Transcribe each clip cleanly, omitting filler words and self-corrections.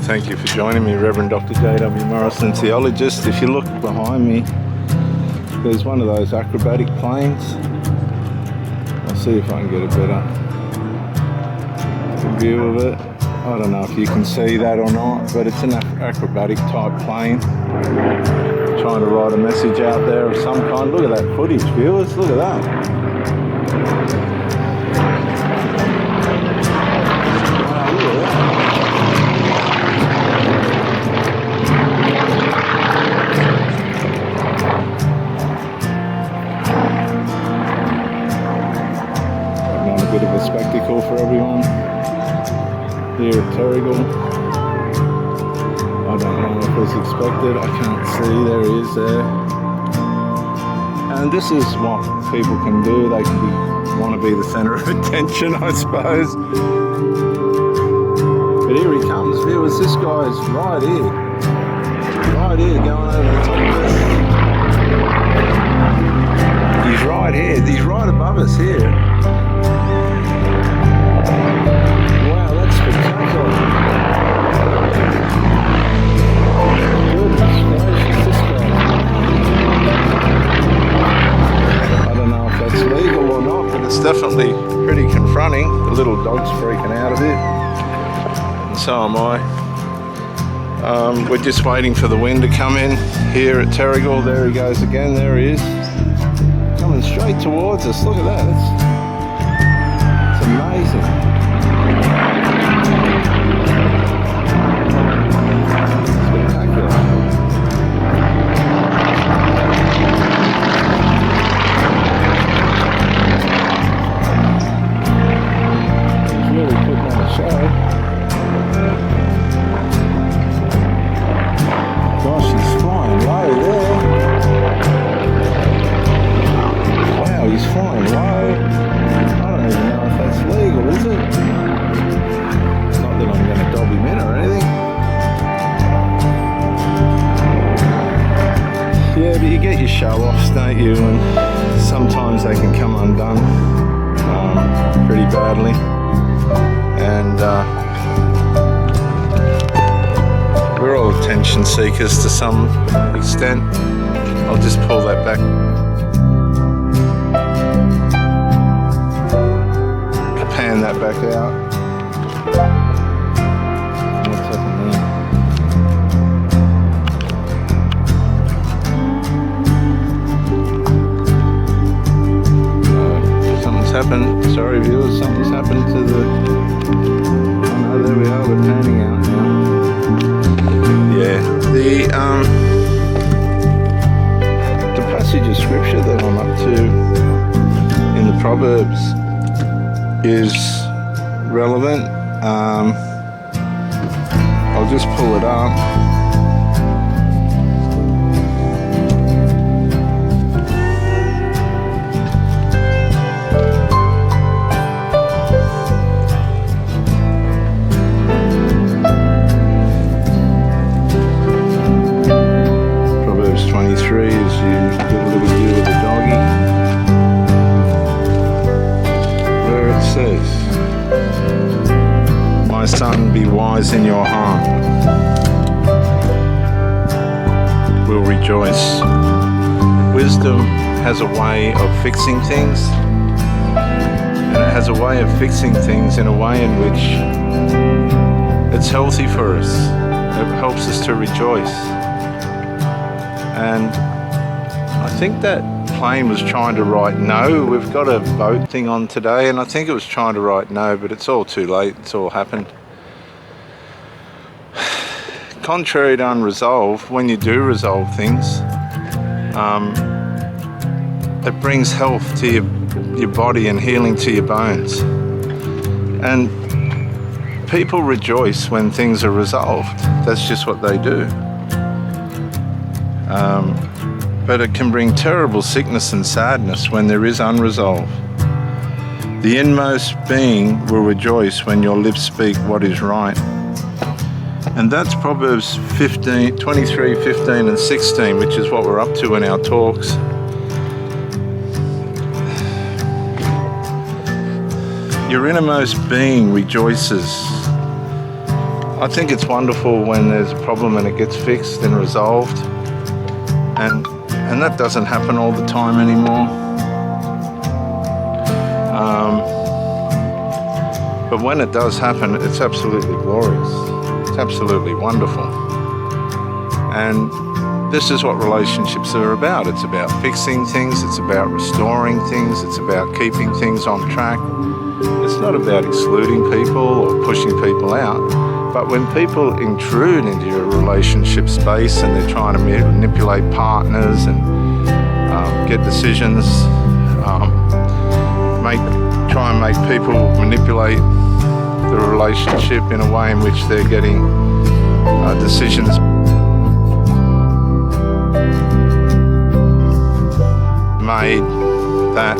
Thank you for joining me, Reverend Dr. J.W. Morrison, theologist. If you look behind me, there's one of those acrobatic planes. I'll see if I can get a better view of it. I don't know if you can see that or not, but it's an acrobatic type plane. Trying to write a message out there of some kind. Look at that footage, viewers. Look at that. Bit of a spectacle for everyone here at Terrigal. I don't know if it was expected. I can't see. There he is there. And this is what people can do. They can want to be the centre of attention, I suppose. But here he comes, viewers. This guy's right here. Right here, going over the top of us. He's right here. He's right above us here. Definitely pretty confronting. The little dog's freaking out a bit, and so am I. We're just waiting for the wind to come in here at Terrigal. There he goes again. There he is, coming straight towards us. Look at that. It's amazing. Yeah, but you get your show-offs, don't you? And sometimes they can come undone pretty badly. And we're all attention seekers to some extent. I'll just pull that back. Pan that back out. Happened. Sorry viewers, something's happened to the... Oh no, there we are, we're panning out now. Yeah, the passage of scripture that I'm up to in the Proverbs is relevant. I'll just pull it up. My son, be wise in your heart. Will rejoice. Wisdom has a way of fixing things, and it has a way of fixing things in a way in which it's healthy for us. It helps us to rejoice. And I think that plane was trying to write no. We've got a boat thing on today, and I think it was trying to write no, but it's all too late. It's all happened. Contrary to unresolved, when you do resolve things, it brings health to your body and healing to your bones. And people rejoice when things are resolved. That's just what they do. But it can bring terrible sickness and sadness when there is unresolved. The inmost being will rejoice when your lips speak what is right. And that's Proverbs 23, 15 and 16, which is what we're up to in our talks. Your innermost being rejoices I think it's wonderful when there's a problem and it gets fixed and resolved, and that doesn't happen all the time anymore. But when it does happen, it's absolutely glorious. It's absolutely wonderful. And this is what relationships are about. It's about fixing things, it's about restoring things, it's about keeping things on track. It's not about excluding people or pushing people out. But when people intrude into your relationship space and they're trying to manipulate partners and get decisions, try and make people manipulate the relationship in a way in which they're getting decisions made that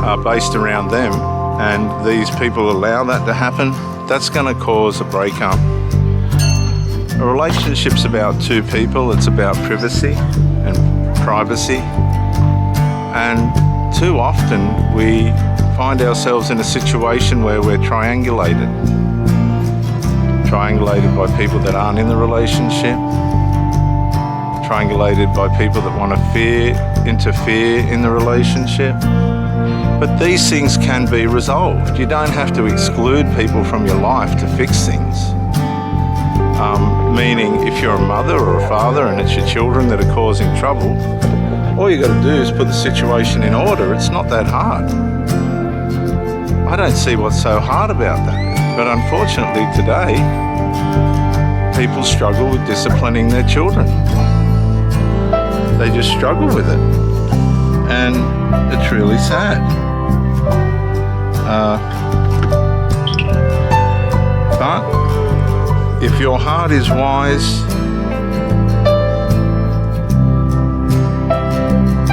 are based around them, and these people allow that to happen, that's going to cause a breakup. A relationship's about two people. It's about privacy. And too often we find ourselves in a situation where we're triangulated by people that aren't in the relationship, triangulated by people that want to interfere in the relationship. But these things can be resolved. You don't have to exclude people from your life to fix things. Meaning, if you're a mother or a father and it's your children that are causing trouble, all you got to do is put the situation in order. It's not that hard. I don't see what's so hard about that. But unfortunately today, people struggle with disciplining their children. They just struggle with it. And it's really sad. But if your heart is wise,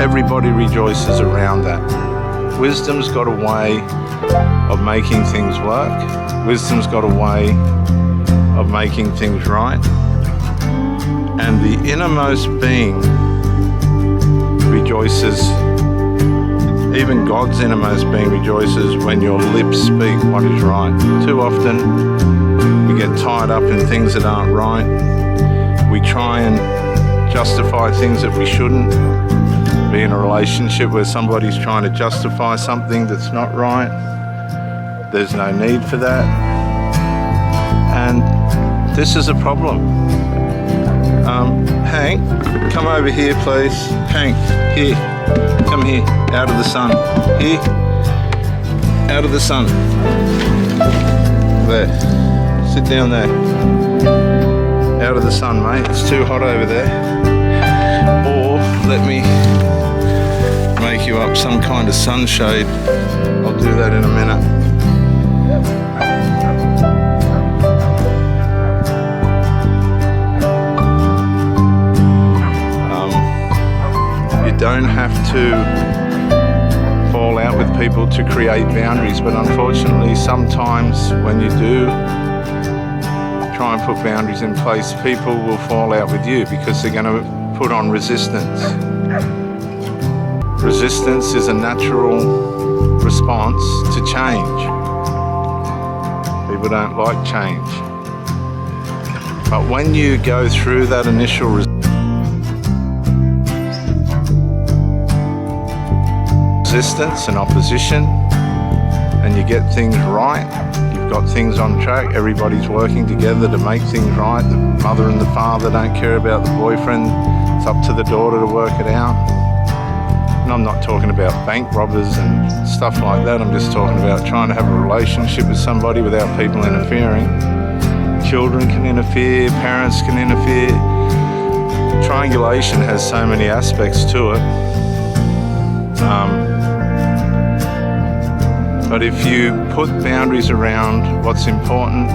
everybody rejoices around that. Wisdom's got a way of making things work. Wisdom's got a way of making things right. And the innermost being rejoices, even God's innermost being rejoices when your lips speak what is right. Too often we get tied up in things that aren't right. We try and justify things that we shouldn't. Be in a relationship where somebody's trying to justify something that's not right. There's no need for that. And this is a problem. Hank, come over here, please. Hank, here. Come here, out of the sun. Here, out of the sun. There, sit down there. Out of the sun, mate. It's too hot over there. Or let me make you up some kind of sunshade. I'll do that in a minute. You don't have to fall out with people to create boundaries, but unfortunately sometimes when you do try and put boundaries in place, people will fall out with you because they're going to put on resistance. Resistance is a natural response to change. People don't like change. But when you go through that initial resistance and opposition, and you get things right, you've got things on track, everybody's working together to make things right, the mother and the father don't care about the boyfriend, it's up to the daughter to work it out. And I'm not talking about bank robbers and stuff like that, I'm just talking about trying to have a relationship with somebody without people interfering. Children can interfere, parents can interfere. Triangulation has so many aspects to it. But if you put boundaries around what's important,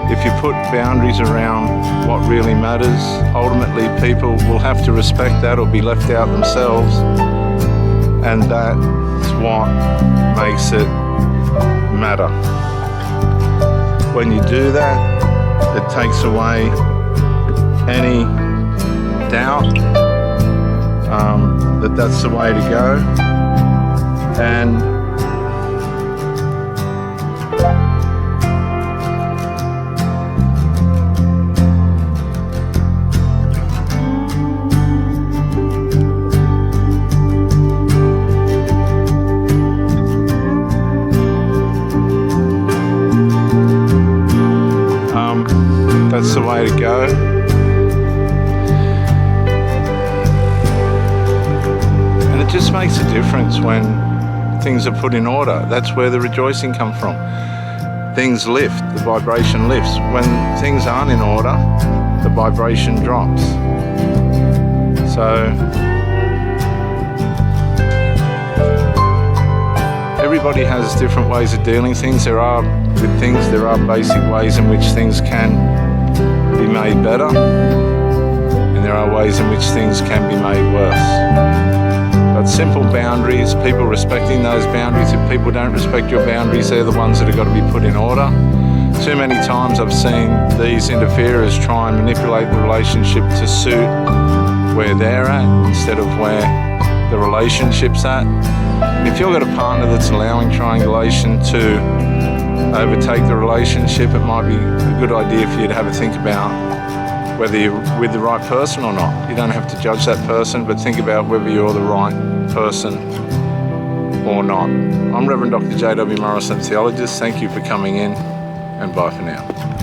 if you put boundaries around what really matters, ultimately people will have to respect that or be left out themselves. And that's what makes it matter. When you do that, it takes away any doubt that that's the way to go. And makes a difference when things are put in order. That's where the rejoicing comes from. Things lift, the vibration lifts. When things aren't in order, the vibration drops. So everybody has different ways of dealing things. There are basic ways in which things can be made better, and there are ways in which things can be made worse. But simple boundaries, people respecting those boundaries. If people don't respect your boundaries, they're the ones that have got to be put in order. Too many times I've seen these interferers try and manipulate the relationship to suit where they're at instead of where the relationship's at. And if you've got a partner that's allowing triangulation to overtake the relationship, it might be a good idea for you to have a think about whether you're with the right person or not. You don't have to judge that person, but think about whether you're the right person or not. I'm Reverend Dr. J.W. Morrison, theologist. Thank you for coming in, and bye for now.